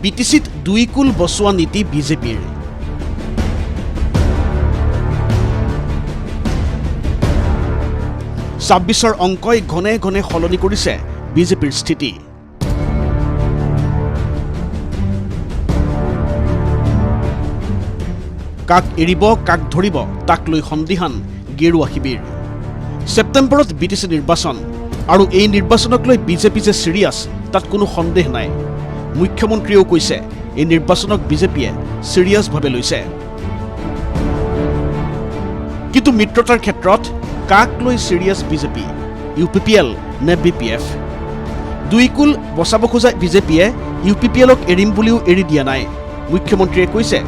বিটিচিত দুই কুল বচোৱা নীতি বিজেপিৰ। ছাব্বিছৰ অংকই ঘনে ঘনে সলনি কৰিছে বিজেপিৰ স্থিতি। কাক এৰিব কাক ধৰিব তাক লৈ সন্দিহান গেৰুৱা শিবিৰ। ছেপ্টেম্বৰত বিটিচি নিৰ্বাচন আৰু এই নিৰ্বাচনক লৈ বিজেপি যে চিৰিয়াছ তাত কোনো সন্দেহ নাই। মুখ্যমন্ত্ৰীয়েও কৈছে এই নিৰ্বাচনক বিজেপিয়ে চিৰিয়াছভাৱে লৈছে। কিন্তু মিত্ৰতাৰ ক্ষেত্ৰত কাক লৈ চিৰিয়াছ বিজেপি, UPPL নে BPF? দুই কুল বচাব খোজা বিজেপিয়ে UPPLক এৰিম বুলিও এৰি দিয়া নাই। মুখ্যমন্ত্ৰীয়ে কৈছে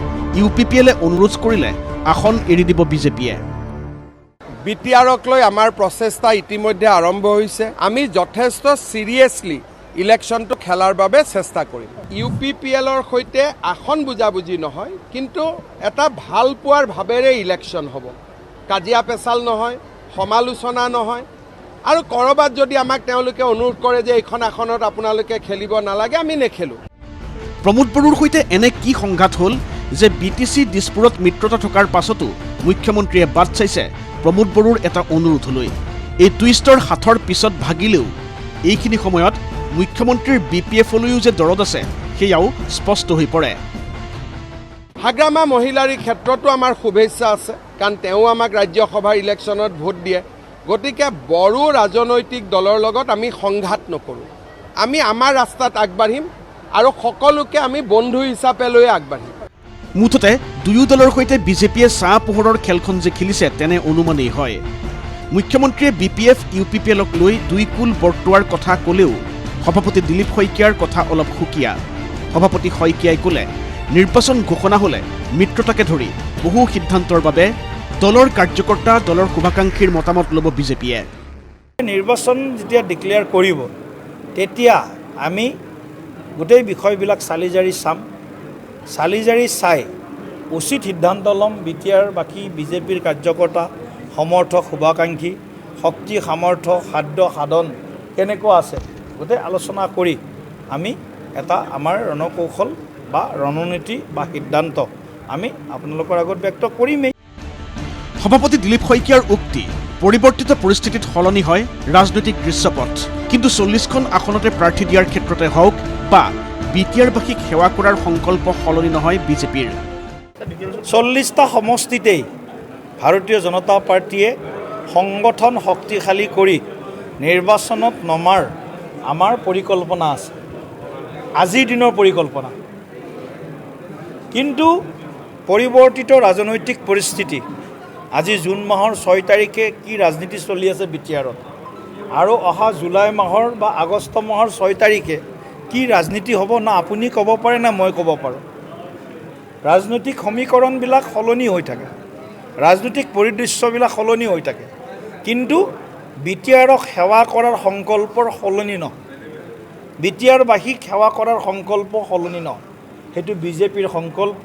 UPPLে অনুৰোধ কৰিলে আসন এৰি দিব বিজেপিয়ে। BTRক লৈ আমাৰ প্ৰচেষ্টা ইতিমধ্যে আৰম্ভ হৈছে। আমি যথেষ্ট চিৰিয়াছলি ইলেকশ্যনটো খেলাৰ বাবে চেষ্টা কৰিম। UPPLৰ সৈতে আসন বুজাবুজি নহয়, কিন্তু এটা ভাল পোৱাৰ ভাৱেৰে ইলেকশ্যন হ'ব। কাজিয়া পেচাল নহয়, সমালোচনা নহয়। আৰু ক'ৰবাত যদি আমাক তেওঁলোকে অনুৰোধ কৰে যে এইখন আসনত আপোনালোকে খেলিব নালাগে, আমি নেখেলোঁ। প্ৰমোদ বড়োৰ সৈতে এনে কি সংঘাত হ'ল যে BTC দিছপুৰত মিত্ৰতা থকাৰ পাছতো মুখ্যমন্ত্ৰীয়ে বাট চাইছে প্ৰমোদ বড়োৰ এটা অনুৰোধলৈ। এই টুইষ্টৰ হাতৰ পিছত ভাগিলেও এইখিনি সময়ত মুখ্যমন্ত্ৰীৰ BPFলৈও যে দৰদ আছে সেয়াও স্পষ্ট হৈ পৰে। হাগ্ৰামা মহিলাৰ ক্ষেত্ৰতো আমাৰ শুভেচ্ছা আছে, কাৰণ তেওঁ আমাক ৰাজ্যসভাৰ ইলেকশ্যনত ভোট দিয়ে। গতিকে বড়ো ৰাজনৈতিক দলৰ লগত আমি সংঘাত নকৰোঁ। আমি আমাৰ ৰাস্তাত আগবাঢ়িম আৰু সকলোকে আমি বন্ধু হিচাপে লৈ আগবাঢ়িম। মুঠতে দুয়ো দলৰ সৈতে বিজেপিয়ে ছাঁ পোহৰৰ খেলখন যে খেলিছে তেনে অনুমানেই হয়। মুখ্যমন্ত্ৰীয়ে BPF UPPLক লৈ দুই কুল বৰ্তোৱাৰ কথা ক'লেও সভাপতি দিলীপ শইকীয়াৰ কথা অলপ সুকীয়া। সভাপতি শইকীয়াই ক'লে নিৰ্বাচন ঘোষণা হ'লে মিত্ৰতাকে ধৰি বহু সিদ্ধান্তৰ বাবে দলৰ কাৰ্যকৰ্তা দলৰ শুভাকাংক্ষীৰ মতামত ল'ব বিজেপিয়ে। নিৰ্বাচন যেতিয়া ডিক্লেয়াৰ কৰিব তেতিয়া আমি গোটেই বিষয়বিলাক চালি চাম। চালি চাই উচিত সিদ্ধান্ত ল'ম। BTR বাকী বিজেপিৰ কাৰ্যকৰ্তা, সমৰ্থক, শুভাকাংক্ষী, শক্তি, সামৰ্থ্য, খাদ্য, সাধন কেনেকুৱা আছে গোটেই আলোচনা কৰি আমি এটা আমাৰ ৰণকৌশল বা ৰণনীতি বা সিদ্ধান্ত আমি আপোনালোকৰ আগত ব্যক্ত কৰিমেই। সভাপতি দিলীপ শইকীয়াৰ উক্তি, পৰিৱৰ্তিত পৰিস্থিতিত সলনি হয় ৰাজনৈতিক দৃশ্যপট। কিন্তু 40খন আসনতে প্ৰাৰ্থী দিয়াৰ ক্ষেত্ৰতে হওক বা BTRবাসীক সেৱা কৰাৰ সংকল্প সলনি নহয় বিজেপিৰ। 40টা সমষ্টিতেই ভাৰতীয় জনতা পাৰ্টীয়ে সংগঠন শক্তিশালী কৰি নিৰ্বাচনত নমাৰ আমাৰ পৰিকল্পনা আছে, আজিৰ দিনৰ পৰিকল্পনা। কিন্তু পৰিৱৰ্তিত ৰাজনৈতিক পৰিস্থিতি, আজি জুন মাহৰ 6 তাৰিখে কি ৰাজনীতি চলি আছে BTRত, আৰু অহা জুলাই মাহৰ বা আগষ্ট মাহৰ 6 তাৰিখে কি ৰাজনীতি হ'ব না আপুনি ক'ব পাৰে না মই ক'ব পাৰোঁ। ৰাজনৈতিক সমীকৰণবিলাক সলনি হৈ থাকে, ৰাজনৈতিক পৰিদৃশ্যবিলাক সলনি হৈ থাকে, কিন্তু BTRক সেৱা কৰাৰ সংকল্পৰ সলনি নহয়। BTRবাসীক সেৱা কৰাৰ সংকল্প সলনি নহয়। সেইটো বিজেপিৰ সংকল্প,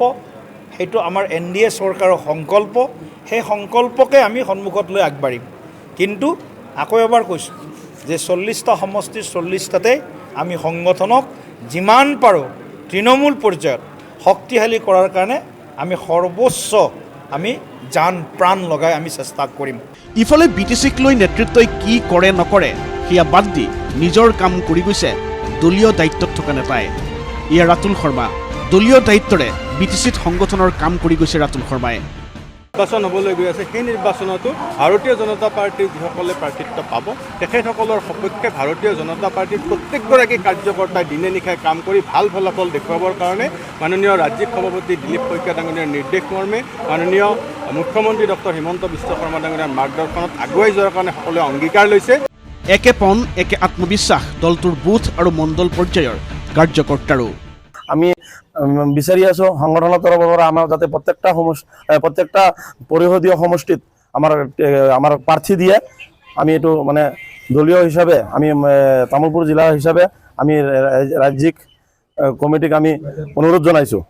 সেইটো আমাৰ NDA চৰকাৰৰ সংকল্প। সেই সংকল্পকে আমি সন্মুখত লৈ আগবাঢ়িম। কিন্তু আকৌ এবাৰ কৈছোঁ যে 40টা সমষ্টিৰ 40টাতে আমি সংগঠনক যিমান পাৰোঁ তৃণমূল পৰ্যায়ত শক্তিশালী কৰাৰ কাৰণে আমি সৰ্বোচ্চ আমি জান প্ৰাণ লগাই আমি চেষ্টা কৰিম। ইফালে BTCক লৈ নেতৃত্বই কি কৰে নকৰে সেয়া বাদ দি নিজৰ কাম কৰি গৈছে দলীয় দায়িত্বত থকা নেতাই। এয়া ৰাতুল শৰ্মা। দলীয় দায়িত্বৰে BTCত সংগঠনৰ কাম কৰি গৈছে ৰাতুল শৰ্মাই। নিৰ্বাচন হ'বলৈ গৈ আছে, সেই নিৰ্বাচনতো ভাৰতীয় জনতা পাৰ্টীৰ যিসকলে প্ৰাৰ্থিত্ব পাব তেখেতসকলৰ সপক্ষে ভাৰতীয় জনতা পাৰ্টীৰ প্ৰত্যেকগৰাকী কাৰ্যকৰ্তাই দিনে নিশাই কাম কৰি ভাল ফলাফল দেখুৱাবৰ কাৰণে মাননীয় ৰাজ্যিক সভাপতি দিলীপ শইকীয়া ডাঙৰীয়াৰ নিৰ্দেশ মৰ্মে মাননীয় মুখ্যমন্ত্ৰী ডক্টৰ হিমন্ত বিশ্ব শৰ্মা ডাঙৰীয়াৰ মাৰ্গদৰ্শনত আগুৱাই যোৱাৰ কাৰণে সকলোৱে অংগীকাৰ লৈছে। একে পণ একে আত্মবিশ্বাস দলটোৰ বুথ আৰু মণ্ডল পৰ্যায়ৰ কাৰ্যকৰ্তাৰো। আমি বিচাৰি আছোঁ সংগঠনৰ তৰফৰ পৰা আমাৰ যাতে প্ৰত্যেকটা পৰিষদীয় সমষ্টিত আমাৰ প্ৰাৰ্থী দিয়ে। আমি এইটো মানে দলীয় হিচাপে আমি তামোলপুৰ জিলা হিচাপে আমি ৰাজ্যিক কমিটিক আমি অনুৰোধ জনাইছোঁ।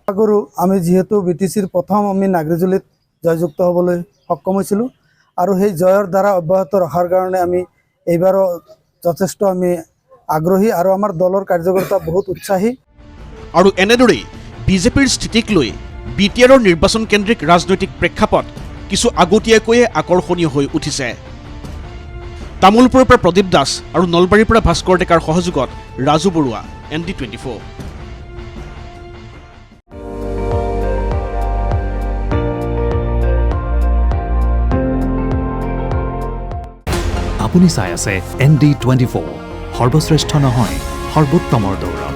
আমি যিহেতু BTCৰ প্ৰথম আমি নাগৰিজুলিত জয়যুক্ত হ'বলৈ সক্ষম হৈছিলোঁ আৰু সেই জয়ৰ দ্বাৰা অব্যাহত ৰখাৰ কাৰণে আমি এইবাৰো যথেষ্ট আমি আগ্ৰহী আৰু আমাৰ দলৰ কাৰ্যকৰ্তা বহুত উৎসাহী। আৰু এনেদৰেই বিজেপিৰ স্থিতিক লৈ BTRৰ নিৰ্বাচন কেন্দ্ৰিক ৰাজনৈতিক প্ৰেক্ষাপট কিছু আগতীয়াকৈয়ে আকৰ্ষণীয় হৈ উঠিছে। তামোলপুৰৰ পৰা প্ৰদীপ দাস আৰু নলবাৰীৰ পৰা ভাস্কৰ ডেকাৰ সহযোগত ৰাজু বৰুৱা, ND24। আপুনি চাই আছে ND24, সৰ্বশ্ৰেষ্ঠ নহয় সৰ্বোত্তমৰ দৌৰ।